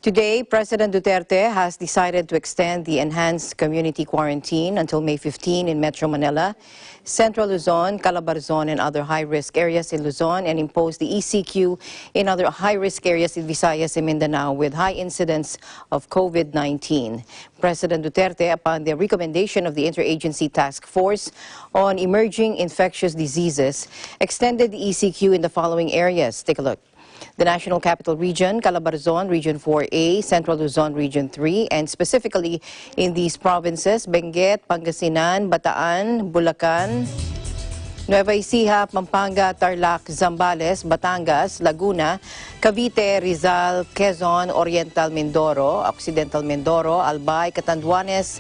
Today, President Duterte has decided to extend the enhanced community quarantine until May 15 in Metro Manila, Central Luzon, Calabarzon, and other high-risk areas in Luzon, and impose the ECQ in other high-risk areas in Visayas and Mindanao with high incidence of COVID-19. President Duterte, upon the recommendation of the Interagency Task Force on Emerging Infectious Diseases, extended the ECQ in the following areas. Take a look. The National Capital Region, Calabarzon, Region 4A, Central Luzon, Region 3, and specifically in these provinces, Benguet, Pangasinan, Bataan, Bulacan, Nueva Ecija, Pampanga, Tarlac, Zambales, Batangas, Laguna, Cavite, Rizal, Quezon, Oriental Mindoro, Occidental Mindoro, Albay, Catanduanes,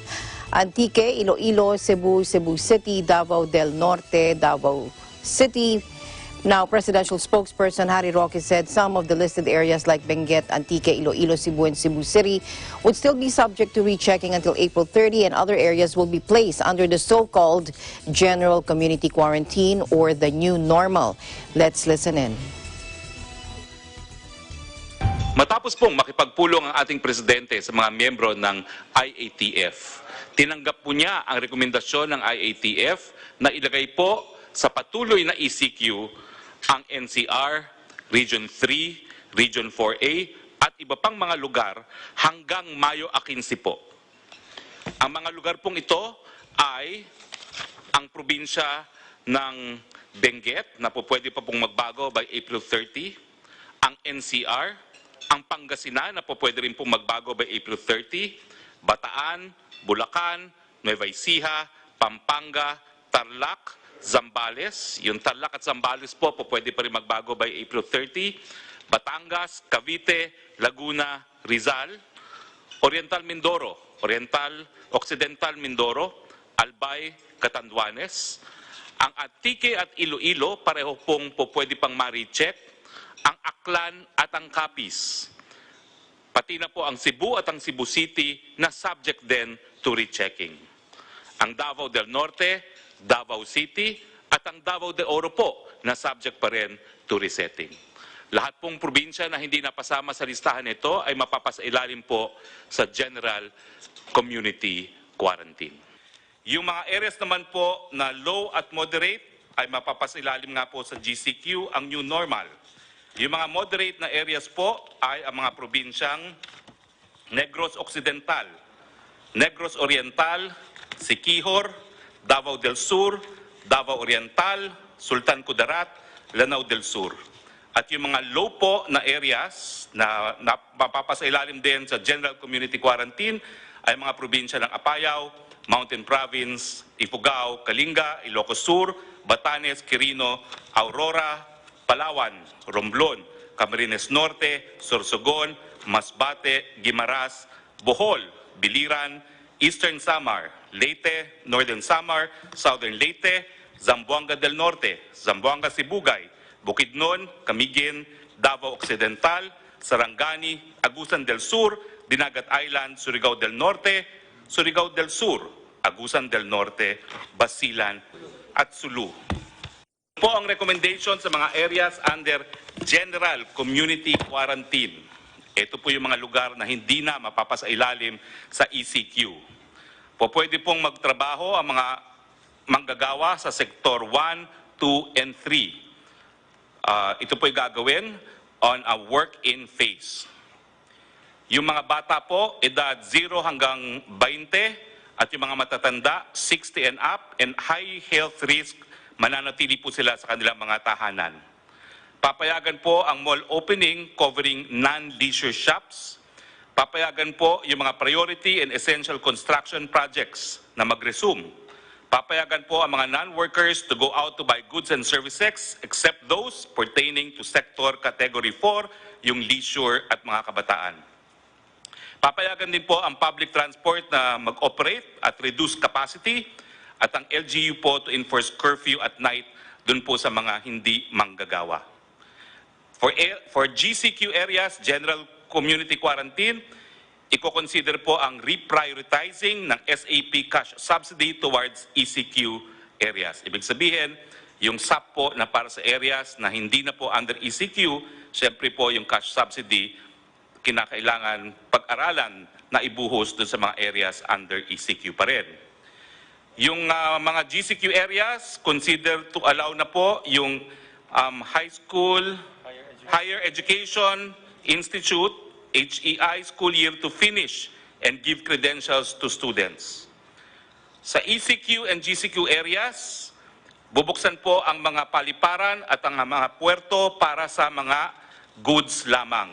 Antique, Iloilo, Cebu, Cebu City, Davao del Norte, Davao City. Now, presidential spokesperson Harry Roque said some of the listed areas like Benguet, Antique, Iloilo, Cebu, and Cebu City would still be subject to rechecking until April 30, and other areas will be placed under the so-called general community quarantine or the new normal. Let's listen in. Matapos pong makipagpulong ang ating presidente sa mga miyembro ng IATF, tinanggap po niya ang rekomendasyon ng IATF na ilagay po sa patuloy na ECQ ang NCR, Region 3, Region 4A at iba pang mga lugar hanggang Mayo 15 po. Ang mga lugar pong ito ay ang probinsya ng Benguet na po pwede pa pong magbago by April 30, ang NCR, ang Pangasinan na po pwede rin pong magbago by April 30, Bataan, Bulacan, Nueva Ecija, Pampanga, Tarlac, Zambales, yung Tarlac at Zambales po pwede pa rin magbago by April 30, Batangas, Cavite, Laguna, Rizal, Oriental Mindoro, Occidental Mindoro, Albay, Catanduanes, ang Antique at Iloilo, pareho pong pwede pang ma-recheck, ang Aklan at ang Capiz, pati na po ang Cebu at ang Cebu City na subject din to rechecking. Ang Davao del Norte, Davao City at ang Davao de Oro po na subject pa rin to resetting. Lahat pong probinsya na hindi napasama sa listahan nito ay mapapasailalim po sa general community quarantine. Yung mga areas naman po na low at moderate ay mapapasailalim nga po sa GCQ, ang new normal. Yung mga moderate na areas po ay ang mga probinsyang Negros Occidental, Negros Oriental, Siquijor, Davao del Sur, Davao Oriental, Sultan Kudarat, Lanao del Sur. At yung mga low po na areas na mapapasailalim din sa General Community Quarantine ay mga probinsya ng Apayao, Mountain Province, Ifugao, Kalinga, Ilocos Sur, Batanes, Quirino, Aurora, Palawan, Romblon, Camarines Norte, Sorsogon, Masbate, Guimaras, Bohol, Biliran, Eastern Samar, Leyte, Northern Samar, Southern Leyte, Zamboanga del Norte, Zamboanga Sibugay, Bukidnon, Camiguin, Davao Occidental, Sarangani, Agusan del Sur, Dinagat Island, Surigao del Norte, Surigao del Sur, Agusan del Norte, Basilan at Sulu. Po ang recommendation sa mga areas under General Community Quarantine. Ito po yung mga lugar na hindi na mapapasailalim sa ECQ. Pwede pong magtrabaho ang mga manggagawa sa Sektor 1, 2, and 3. Ito po'y gagawin on a work-in phase. Yung mga bata po, edad 0 hanggang 20, at yung mga matatanda, 60 and up, and high health risk, mananatili po sila sa kanilang mga tahanan. Papayagan po ang mall opening covering non-leisure shops. Papayagan po yung mga priority and essential construction projects na mag-resume. Papayagan po ang mga non-workers to go out to buy goods and services except those pertaining to sector category 4, yung leisure at mga kabataan. Papayagan din po ang public transport na mag-operate at reduce capacity at ang LGU po to enforce curfew at night dun po sa mga hindi manggagawa. For GCQ areas, General Community Quarantine, i-consider po ang reprioritizing ng SAP cash subsidy towards ECQ areas. Ibig sabihin, yung SAP po na para sa areas na hindi na po under ECQ, syempre po yung cash subsidy kinakailangan pag-aralan na ibuhos dun sa mga areas under ECQ pa rin. Yung mga GCQ areas, consider to allow na po yung high school, higher education institute, HEI school year to finish and give credentials to students. Sa ECQ and GCQ areas, bubuksan po ang mga paliparan at ang mga puerto para sa mga goods lamang.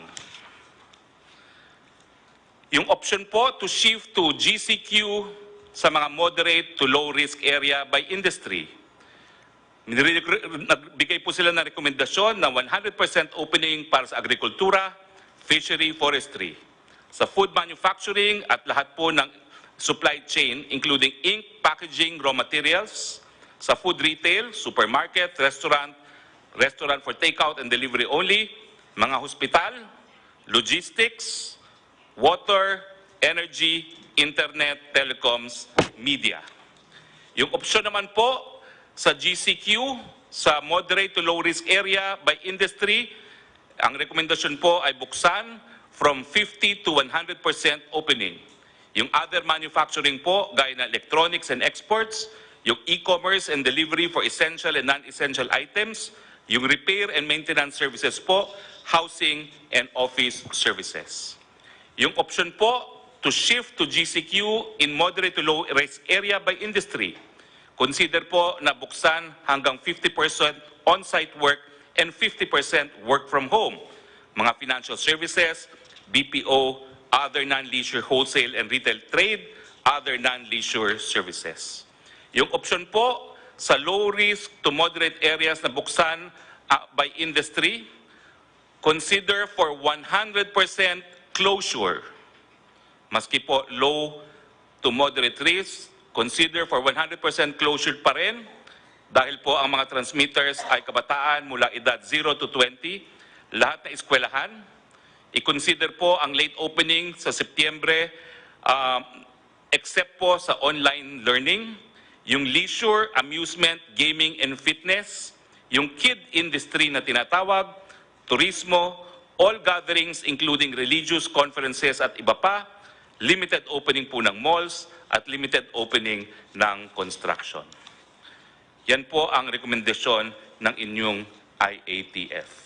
Yung option po to shift to GCQ sa mga moderate to low risk area by industry. Nagbigay po sila ng rekomendasyon na 100% opening para sa agrikultura, fishery, forestry, sa food manufacturing at lahat po ng supply chain including ink, packaging, raw materials, sa food retail, supermarket, restaurant for takeout and delivery only, mga hospital, logistics, water, energy, internet, telecoms, media. Yung opsyon naman po sa GCQ, sa moderate to low risk area by industry, ang rekomendasyon po ay buksan from 50 to 100% opening. Yung other manufacturing po, gaya na electronics and exports, yung e-commerce and delivery for essential and non-essential items, yung repair and maintenance services po, housing and office services. Yung option po to shift to GCQ in moderate to low risk area by industry, consider po na buksan hanggang 50% on-site work and 50% work from home. Mga financial services, BPO, other non-leisure wholesale and retail trade, other non-leisure services. Yung option po sa low risk to moderate areas na buksan by industry, consider for 100% closure. Maski po low to moderate risk, consider for 100% closure pa rin dahil po ang mga transmitters ay kabataan mula edad 0 to 20, lahat na eskwelahan. I-consider po ang late opening sa Setyembre except po sa online learning, yung leisure, amusement, gaming, and fitness, yung kid industry na tinatawag, turismo, all gatherings including religious conferences at iba pa, limited opening po ng malls at limited opening ng construction. Yan po ang rekomendasyon ng inyong IATF.